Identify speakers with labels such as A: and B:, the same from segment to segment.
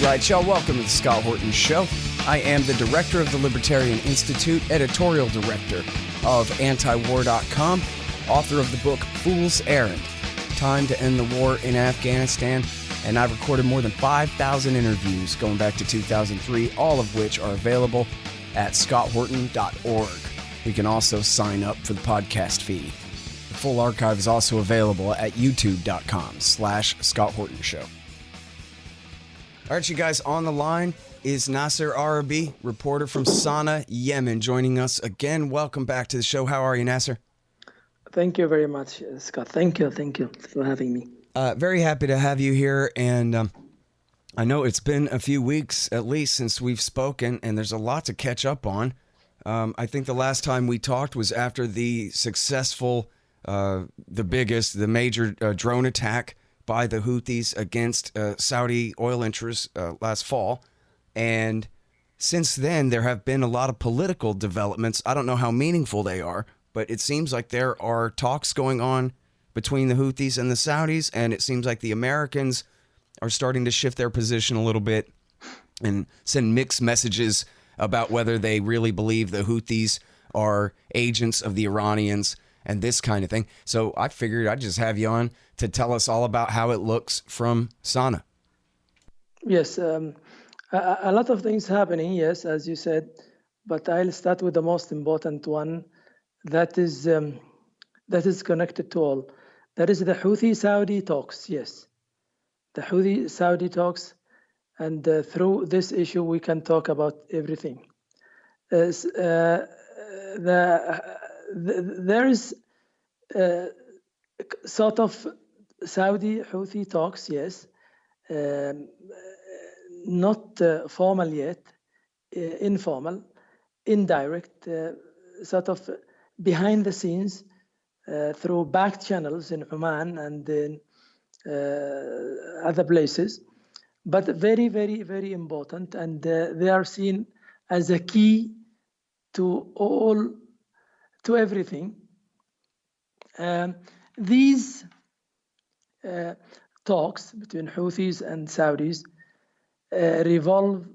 A: right, y'all, welcome to the Scott Horton Show. I am the director of the Libertarian Institute, editorial director of antiwar.com, author of the book Fool's Errand, Time to End the War in Afghanistan, and I've recorded more than 5,000 interviews going back to 2003, all of which are available at scotthorton.org. You can also sign up for the podcast feed. The full archive is also available at youtube.com/Scott Horton Show. All right, you guys, on the line is Nasser Arrabyee, reporter from Sana'a, Yemen, joining us again. Welcome back to the show. How are you, Nasser?
B: Thank you very much, Scott. Thank you for having me.
A: Very happy to have you here, and I know it's been a few weeks at least since we've spoken, and there's a lot to catch up on. I think the last time we talked was after the successful, the major drone attack by the Houthis against Saudi oil interests last fall. And since then, there have been a lot of political developments. I don't know how meaningful they are, but it seems like there are talks going on between the Houthis and the Saudis, and it seems like the Americans are starting to shift their position a little bit and send mixed messages about whether they really believe the Houthis are agents of the Iranians and this kind of thing. So I figured I'd just have you on to tell us all about how it looks from Sana'a.
B: Yes, a lot of things happening, yes, as you said, but I'll start with the most important one that is connected to all. That is the Houthi-Saudi talks, yes. The Houthi-Saudi talks, and through this issue, we can talk about everything. There is sort of Saudi-Houthi talks, yes, not formal yet, informal, indirect, sort of behind the scenes, through back channels in Oman and in other places, but very, very, very important, and they are seen as a key to everything. These talks between Houthis and Saudis revolve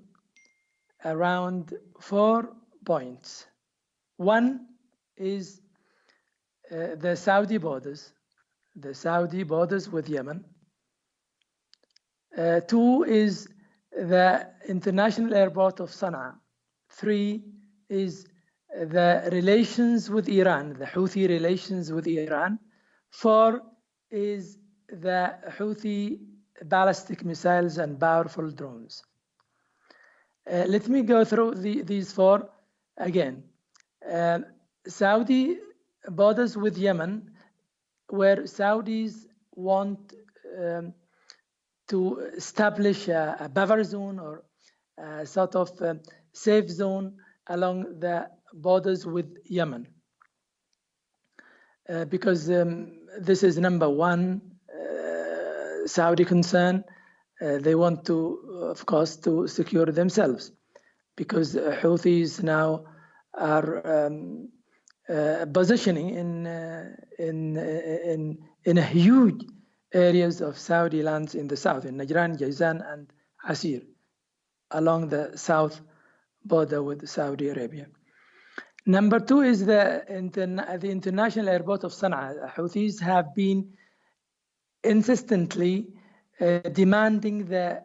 B: around 4 points. One is the Saudi borders with Yemen. 2 is the international airport of Sana'a. 3 is the relations with Iran, the Houthi relations with Iran. 4 is the Houthi ballistic missiles and powerful drones. Let me go through these 4 again. Saudi borders with Yemen, where Saudis want to establish a buffer zone or a sort of safe zone along the borders with Yemen. Because this is number one Saudi concern. They want to, of course, to secure themselves, because Houthis now are positioning in a huge areas of Saudi lands in the south, in Najran, Jazan, and Asir, along the south border with Saudi Arabia. Number 2 is the international airport of Sana'a. Houthis have been insistently demanding the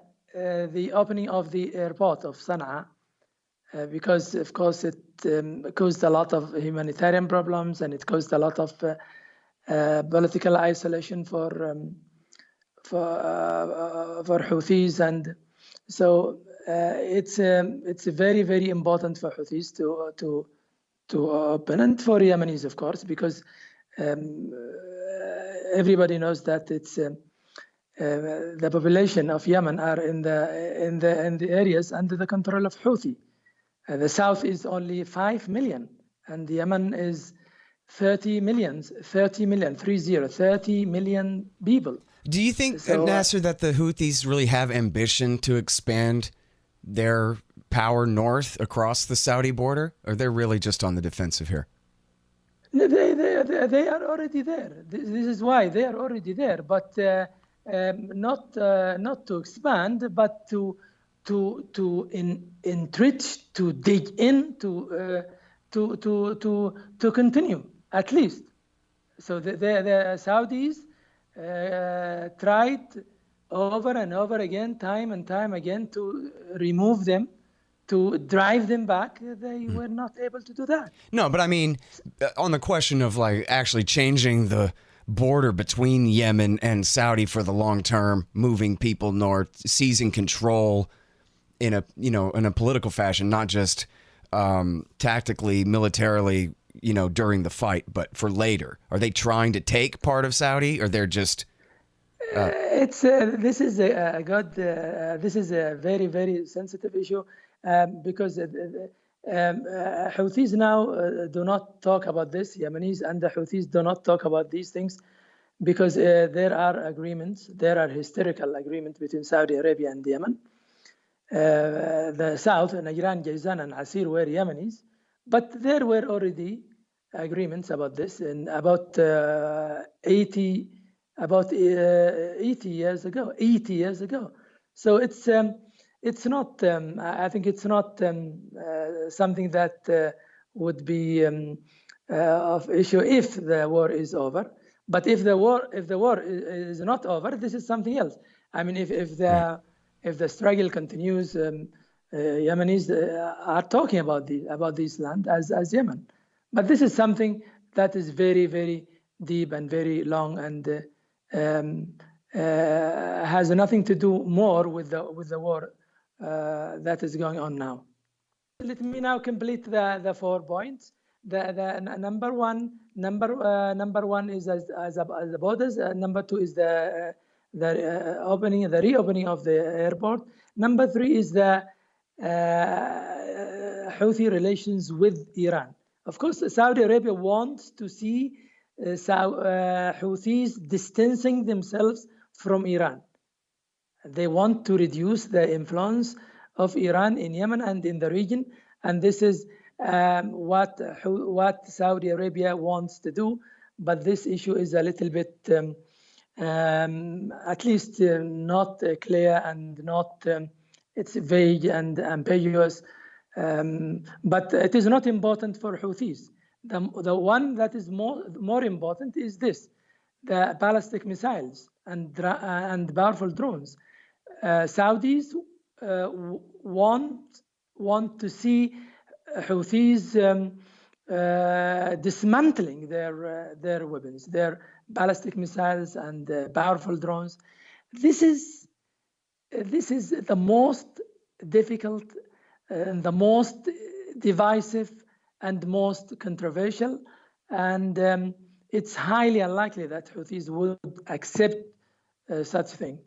B: opening of the airport of Sana'a, because of course it caused a lot of humanitarian problems, and it caused a lot of political isolation for Houthis, and so it's very, very important for Houthis to open, and for Yemenis, of course, because everybody knows that it's the population of Yemen are in the areas under the control of Houthi. The south is only 5 million, and Yemen is 30 million people.
A: Do you think, Nasser, that the Houthis really have ambition to expand their power north across the Saudi border, or they're really just on the defensive here?
B: They are already there. This is why they are already there, but not to expand, but to enrich, to dig in, to continue at least. So the Saudis tried over and over again, time and time again, to remove them, to drive them back. They were not able to do that.
A: No, but I mean, on the question of like actually changing the border between Yemen and Saudi for the long term, moving people north, seizing control in a political fashion, not just tactically, militarily, during the fight, but for later. Are they trying to take part of Saudi, or they're just?
B: This is a this is a very, very sensitive issue, because Houthis now do not talk about this. Yemenis and the Houthis do not talk about these things, because there are agreements, there are historical agreements between Saudi Arabia and Yemen. The south, Najran, Jazan, and Asir were Yemenis, but there were already agreements about this in about 80 years ago. 80 years ago. So it's not. I think it's not something that would be of issue if the war is over. But if the war is not over, this is something else. I mean, if the struggle continues, Yemenis are talking about this land as Yemen. But this is something that is very, very deep and very long, and has nothing to do more with the war that is going on now. Let me now complete the 4 points. The number one is the borders. Number 2 is the reopening of the airport. Number 3 is the Houthi relations with Iran. Of course, Saudi Arabia wants to see Houthis distancing themselves from Iran. They want to reduce the influence of Iran in Yemen and in the region, and this is what Saudi Arabia wants to do. But this issue is a little bit, at least not clear, and not. It's vague and ambiguous. But it is not important for Houthis. The one that is more important is this: the ballistic missiles and powerful drones. Saudis want to see Houthis dismantling their weapons, their ballistic missiles and powerful drones. This is the most difficult and the most divisive and most controversial, and it's highly unlikely that Houthis would accept such thing.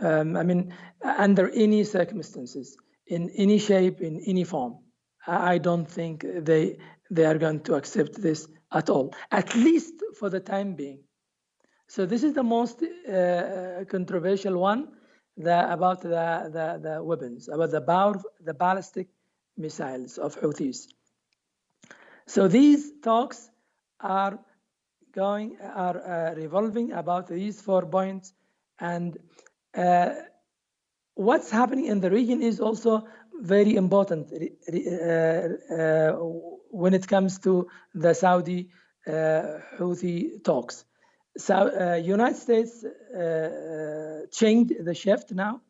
B: I mean, under any circumstances, in any shape, in any form. I don't think they are going to accept this at all, at least for the time being. So this is the most controversial one, about the weapons, about the ballistic missiles of Houthis. So these talks are revolving about these 4 points, and what's happening in the region is also very important when it comes to the Saudi Houthi talks. So United States changed the shift now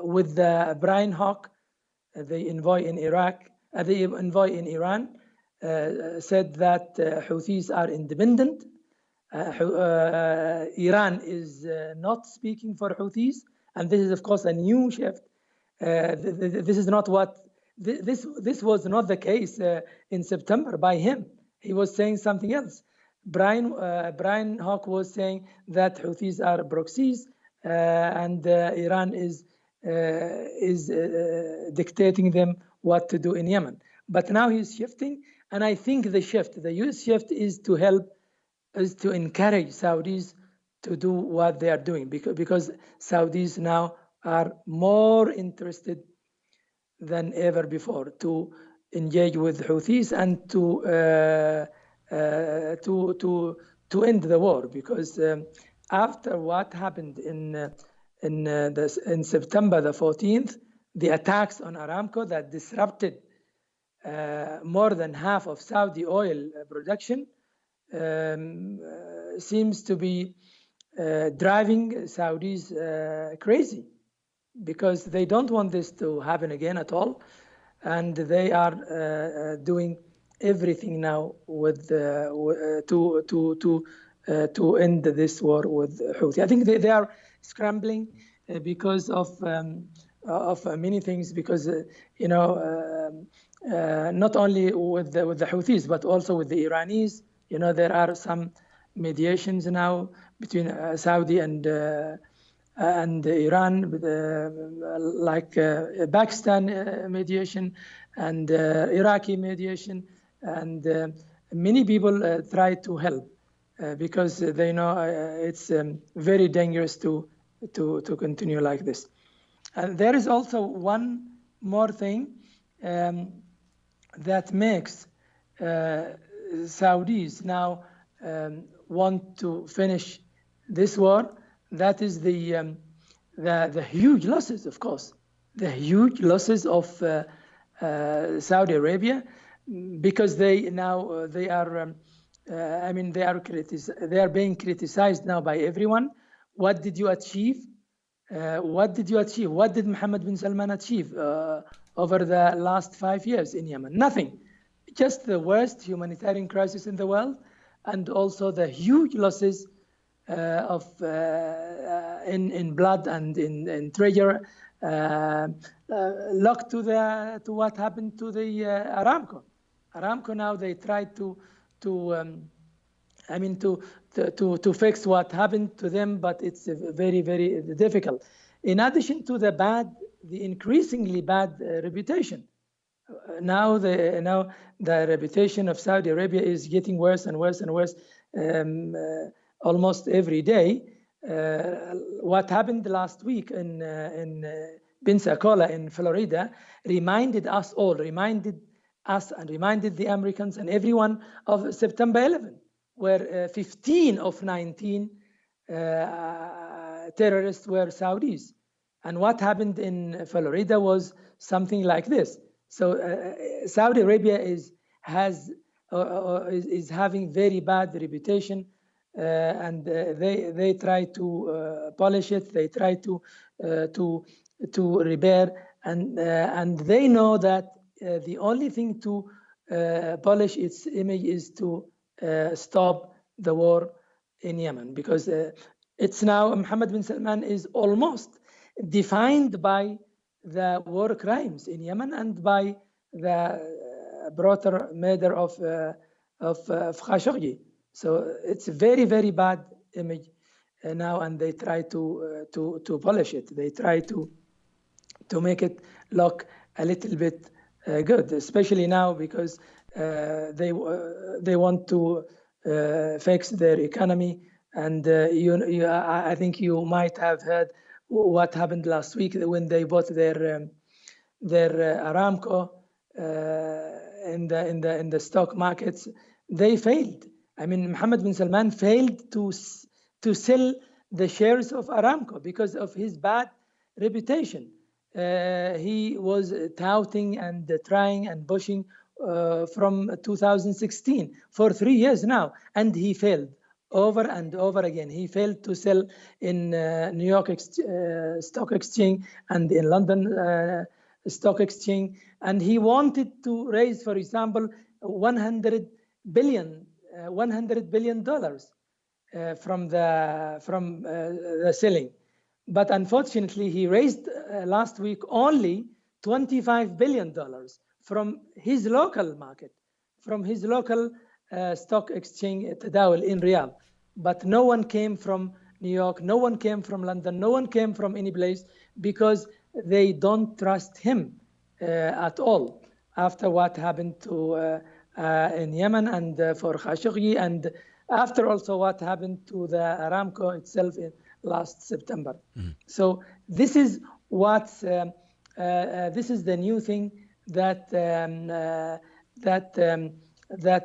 B: with the Brian Hawk, the envoy in Iraq, the envoy in Iran, said that Houthis are independent. Iran is not speaking for Houthis, and this is, of course, a new shift. This is not what this was not the case in September by him. He was saying something else. Brian Hawk was saying that Houthis are proxies, and Iran is dictating them what to do in Yemen. But now he's shifting, and I think the U.S. shift is to encourage Saudis to do what they are doing, because Saudis now are more interested than ever before to engage with Houthis and to end the war, because after what happened in in September the 14th, the attacks on Aramco that disrupted more than half of Saudi oil production seems to be driving Saudis crazy, because they don't want this to happen again at all, and they are doing everything now with to end this war with Houthi. I think they are scrambling because of many things, because not only with the Houthis but also with the Iranis. There are some mediations now between Saudi and Iran, like Pakistan mediation and Iraqi mediation, and many people try to help because they know it's very dangerous to continue like this. And there is also one more thing that makes Saudis now want to finish this war. That is the huge losses, of course, the huge losses of Saudi Arabia, because they are being criticized now by everyone. What did you achieve? What did you achieve? What did Mohammed bin Salman achieve over the last 5 years in Yemen? Nothing. Just the worst humanitarian crisis in the world, and also the huge losses in blood and in treasure, looked to what happened to the Aramco. Aramco now, they try to fix what happened to them, but it's very, very difficult. In addition to the increasingly bad reputation. Now the reputation of Saudi Arabia is getting worse and worse and worse almost every day. What happened last week in Pensacola in Florida reminded us and reminded the Americans and everyone of September 11, where 15 of 19 terrorists were Saudis. And what happened in Florida was something like this. So Saudi Arabia is having very bad reputation, and they try to polish it. They try to repair, and they know that the only thing to polish its image is to stop the war in Yemen, because it's now Mohammed bin Salman is almost defined by the war crimes in Yemen and by the broader murder of Khashoggi. So it's a very, very bad image now, and they try to polish it. They try to make it look a little bit good, especially now because they want to fix their economy. And I think you might have heard what happened last week when they bought their Aramco in the stock markets. They failed. I mean, Mohammed bin Salman failed to sell the shares of Aramco because of his bad reputation. He was touting and trying and pushing from 2016 for 3 years now, and he failed over and over again. He failed to sell in New York Stock Exchange and in London Stock Exchange, and he wanted to raise, for example, $100 billion from the selling. But unfortunately, he raised last week only $25 billion from his local market, from his local stock exchange Tadawul in Riyadh. But no one came from New York, no one came from London, no one came from any place, because they don't trust him at all after what happened to in Yemen and for Khashoggi, and after also what happened to the Aramco itself in last September. So this is what this is the new thing that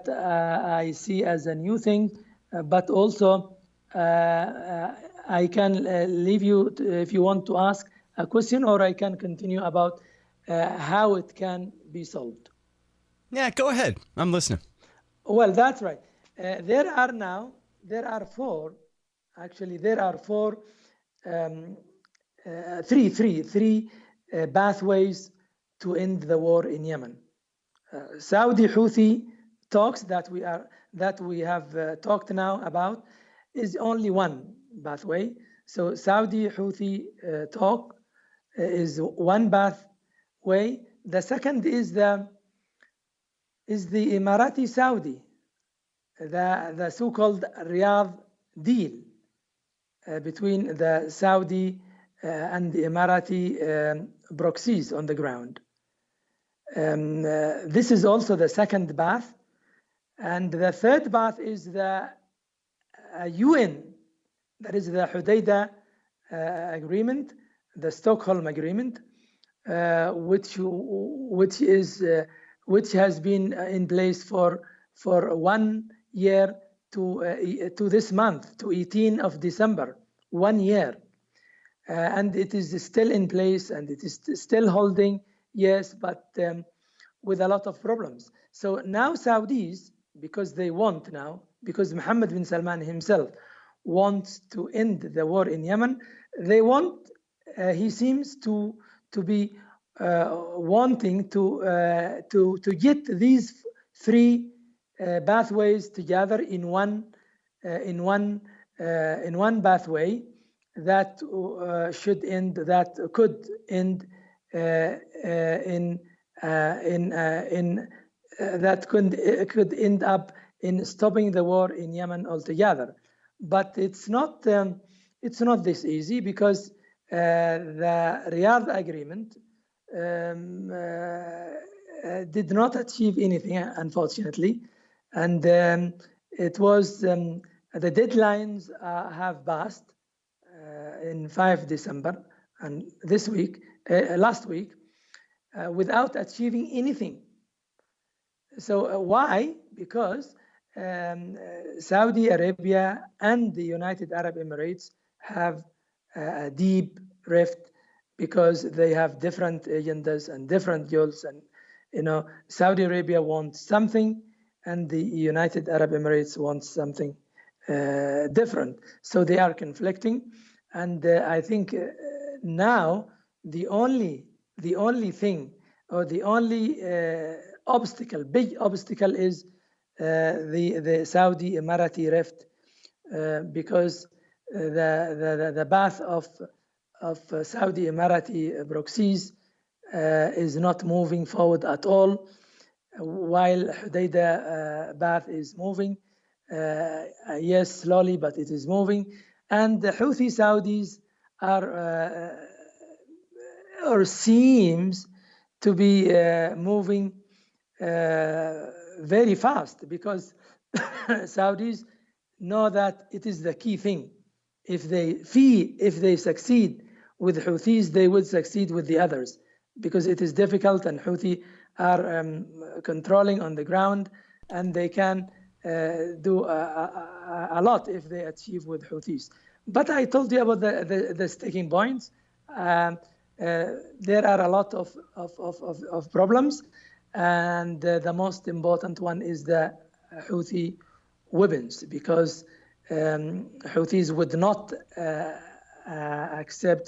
B: I see as a new thing, but also I can leave you if you want to ask a question, or I can continue about how it can be solved.
A: Yeah, go ahead. I'm listening.
B: Well, that's right. There are four, um, three pathways to end the war in Yemen. Saudi Houthi talks that we have talked now about is only one pathway. So Saudi Houthi talk is one pathway. The second is the Emirati Saudi, the so-called Riyadh deal between the Saudi and the Emirati proxies on the ground. This is also the second path. And the third path is the UN, that is the Hudaydah agreement, the Stockholm agreement, which has been in place for 1 year to this month, to 18th of December, 1 year. And it is still in place, and it is still holding, yes, but with a lot of problems. So now Saudis, because Mohammed bin Salman himself wants to end the war in Yemen, he seems to be wanting to get these three pathways together in one pathway that could end that could end up in stopping the war in Yemen altogether. But it's not this easy, because the Riyadh agreement did not achieve anything, unfortunately, and it was the deadlines have passed in 5 December, and last week, without achieving anything. So why? Because Saudi Arabia and the United Arab Emirates have a deep rift, because they have different agendas and different goals. And Saudi Arabia wants something, and the United Arab Emirates wants something different. So they are conflicting, and I think now the only thing, or the only big obstacle, is the Saudi Emirati rift, because the path of Saudi Emirati proxies is not moving forward at all, while Hudaydah path is moving. Yes, slowly, but it is moving. And the Houthi Saudis are or seems to be moving very fast, because Saudis know that it is the key thing. If they succeed with Houthis, they will succeed with the others, because it is difficult, and Houthi are controlling on the ground, and they can do a lot if they achieve with Houthis. But I told you about the sticking points. There are a lot of problems, and the most important one is the Houthi weapons, because Houthis would not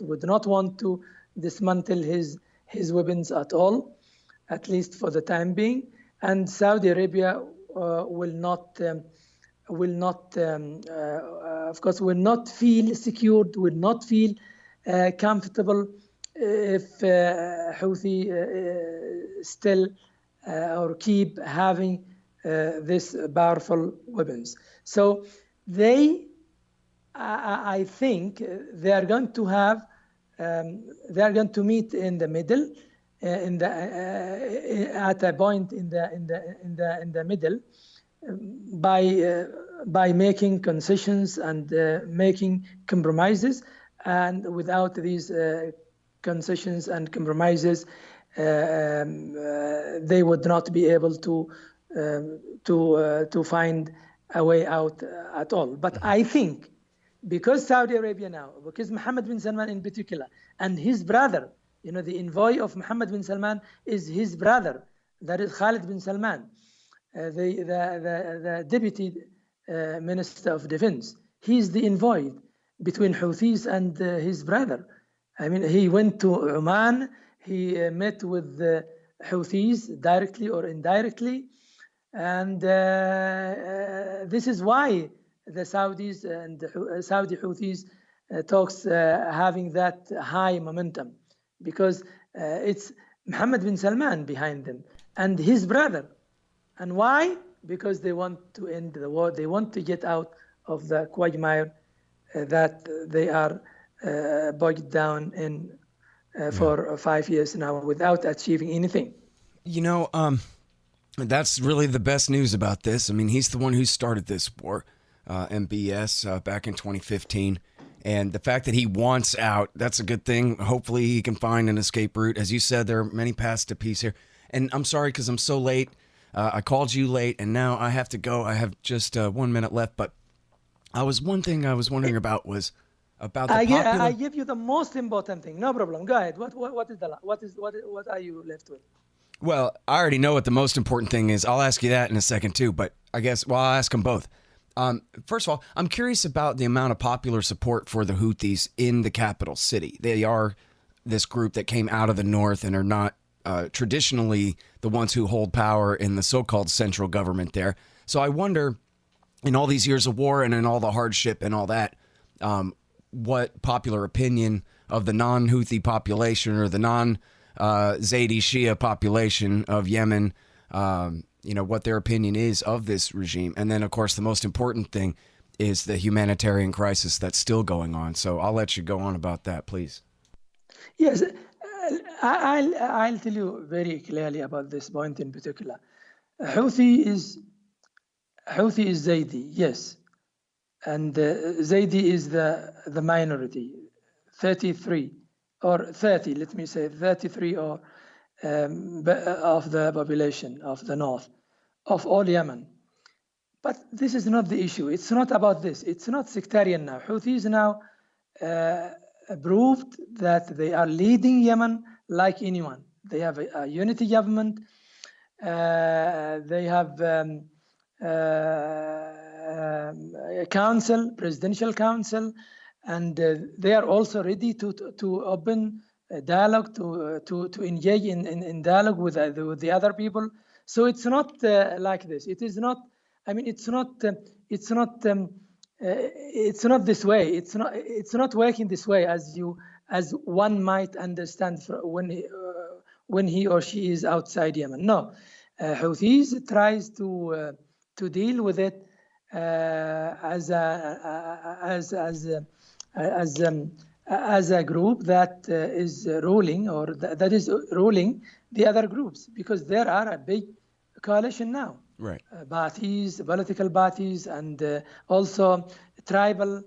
B: would not want to dismantle his weapons at all, at least for the time being. And Saudi Arabia will not, of course, will not feel secured, will not feel comfortable if Houthi still or keep having this powerful weapons. So I think they are going to have, they are going to meet in the middle, at a point in the middle, by making concessions and making compromises. And without these concessions and compromises, they would not be able to find a way out at all. But I think because Saudi Arabia now, because Mohammed bin Salman in particular, and his brother, the envoy of Mohammed bin Salman is his brother, that is Khalid bin Salman, the deputy minister of defense. He's the envoy between Houthis and his brother. I mean, he went to Oman, he met with the Houthis directly or indirectly, and this is why the Saudis and the Saudi Houthis talks having that high momentum, because it's Mohammed bin Salman behind them and his brother. And why? Because they want to end the war. They want to get out of the quagmire that they are bogged down in for 5 years now without achieving anything.
A: That's really the best news about this. I mean, he's the one who started this war, MBS, back in 2015. And the fact that he wants out, that's a good thing. Hopefully he can find an escape route. As you said, there are many paths to peace here. And I'm sorry because I'm so late. I called you late, and now I have to go. I have just 1 minute left. But one thing I was wondering about was about the popular...
B: I give you the most important thing. No problem. Go ahead. What are you left with?
A: Well, I already know what the most important thing is. I'll ask you that in a second too. But I guess, I'll ask them both. First of all, I'm curious about the amount of popular support for the Houthis in the capital city. They are this group that came out of the north and are not traditionally the ones who hold power in the so-called central government there. So I wonder, in all these years of war and in all the hardship and all that, what popular opinion of the non-Houthi population or the non-Zaidi Shia population of Yemen, what their opinion is of this regime. And then, of course, the most important thing is the humanitarian crisis that's still going on. So I'll let you go on about that, please.
B: Yes, I'll tell you very clearly about this point in particular. Houthi is Zaidi, yes. And Zaidi is the minority, 33 or 30, let me say 33 or of the population of the north, of all Yemen. But this is not the issue. It's not about this. It's not sectarian now. Houthis now proved that they are leading Yemen like anyone. They have a unity government. They have a council, presidential council, and they are also ready to open a dialogue, to engage in dialogue with the other people. So it's not like this. It is not. I mean, it's not this way. It's not working this way as one might understand when he or she is outside Yemen. No, Houthis tries to deal with it as a group that is ruling, or that is ruling the other groups, because there are a big coalition now.
A: Right.
B: Parties, political parties, and also tribal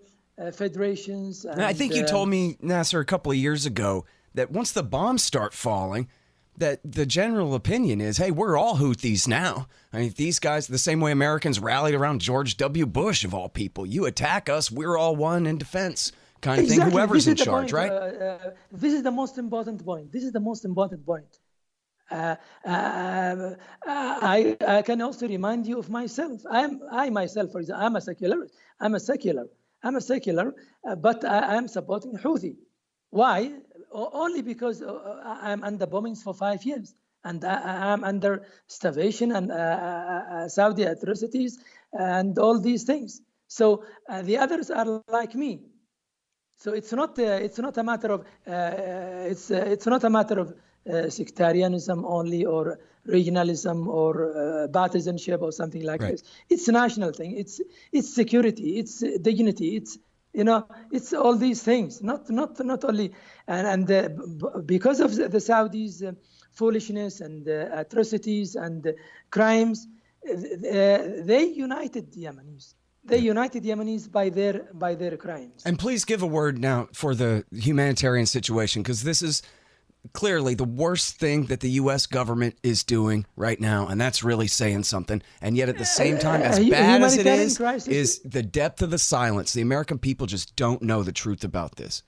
B: federations. And
A: I think you told me, Nasser, a couple of years ago that once the bombs start falling, that the general opinion is, hey, we're all Houthis now. I mean, these guys, the same way Americans rallied around George W. Bush, of all people. You attack us, we're all one in defense, kind of thing, whoever's in charge, right?
B: This is the most important point. I can also remind you of myself. I myself, for example, I'm a secular, but I am supporting Houthi. Why? Only because I'm under bombings for 5 years, and I'm under starvation and Saudi atrocities and all these things. So the others are like me. So it's not a matter of sectarianism only, or regionalism, or partisanship, or something like this. It's a national thing. It's security. It's dignity. It's all these things. Not only and because of the Saudis' foolishness and atrocities and crimes, they united the Yemenis. They united Yemenis by their crimes.
A: And please give a word now for the humanitarian situation, because this is clearly the worst thing that the U.S. government is doing right now, and that's really saying something. And yet at the same time, as bad as it is the depth of the silence. The American people just don't know the truth about this.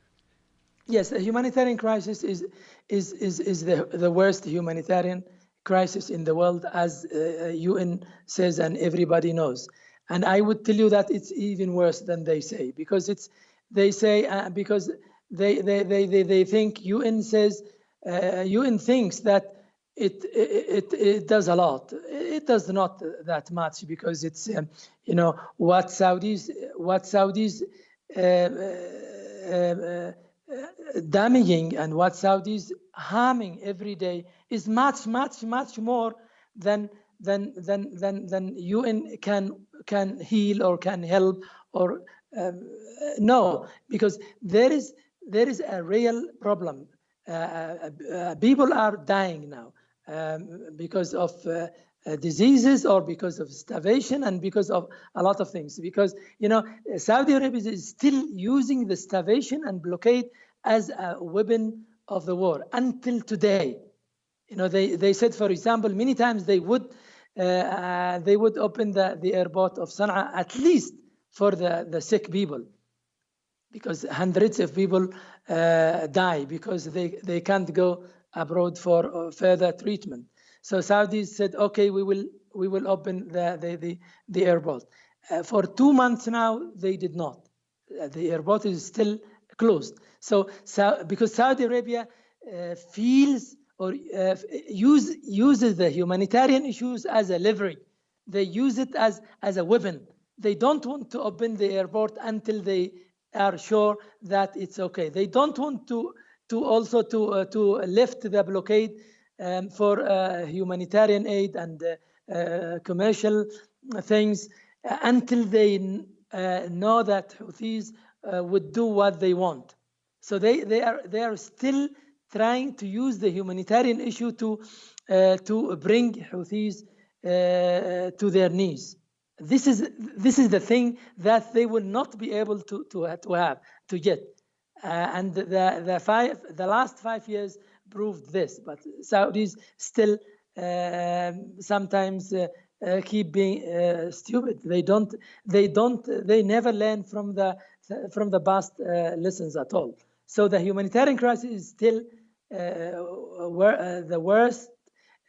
B: Yes, the humanitarian crisis is the worst humanitarian crisis in the world, as UN says and everybody knows. And I would tell you that it's even worse than they say, because they think UN says UN thinks that it does a lot. It does not that much, because it's what Saudis damaging and what Saudis harming every day is much more than UN can heal or can help or no, because there is a real problem. People are dying now because of diseases or because of starvation and because of a lot of things. Because Saudi Arabia is still using the starvation and blockade as a weapon of the war until today. They said, for example, many times they would open the airport of Sana'a at least for the sick people, because hundreds of people die because they can't go abroad for further treatment. So Saudis said, okay, we will open the airport. For 2 months now, they did not. The airport is still closed. So because Saudi Arabia feels or uses the humanitarian issues as a leverage. They use it as a weapon. They don't want to open the airport until they are sure that it's okay. They don't want to lift the blockade for humanitarian aid and commercial things until they know that Houthis would do what they want. So they are still trying to use the humanitarian issue to bring Houthis to their knees. This is the thing that they will not be able to get, and the last 5 years proved this. But Saudis still sometimes keep being stupid. They never learn from the past lessons at all. So the humanitarian crisis is still the worst,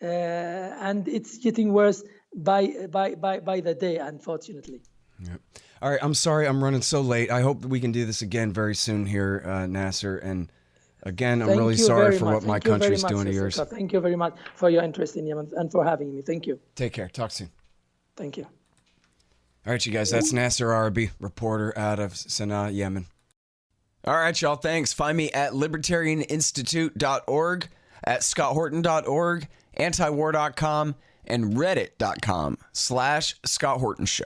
B: and it's getting worse by the day, unfortunately.
A: Yeah. All right, I'm sorry I'm running so late. I hope that we can do this again very soon here, Nasser. And again, I'm really sorry for what my country's doing to yours.
B: Thank you very much for your interest in Yemen and for having me. Thank you.
A: Take care. Talk soon.
B: Thank you.
A: All right, you guys, that's Nasser Arrabyee, reporter out of Sana'a, Yemen. All right, y'all, thanks. Find me at libertarianinstitute.org, at scotthorton.org, antiwar.com, and reddit.com/Scott Horton Show.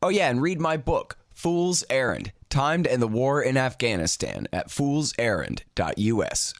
A: Oh, yeah, and read my book, Fool's Errand, Time to End the War in Afghanistan, at foolserrand.us.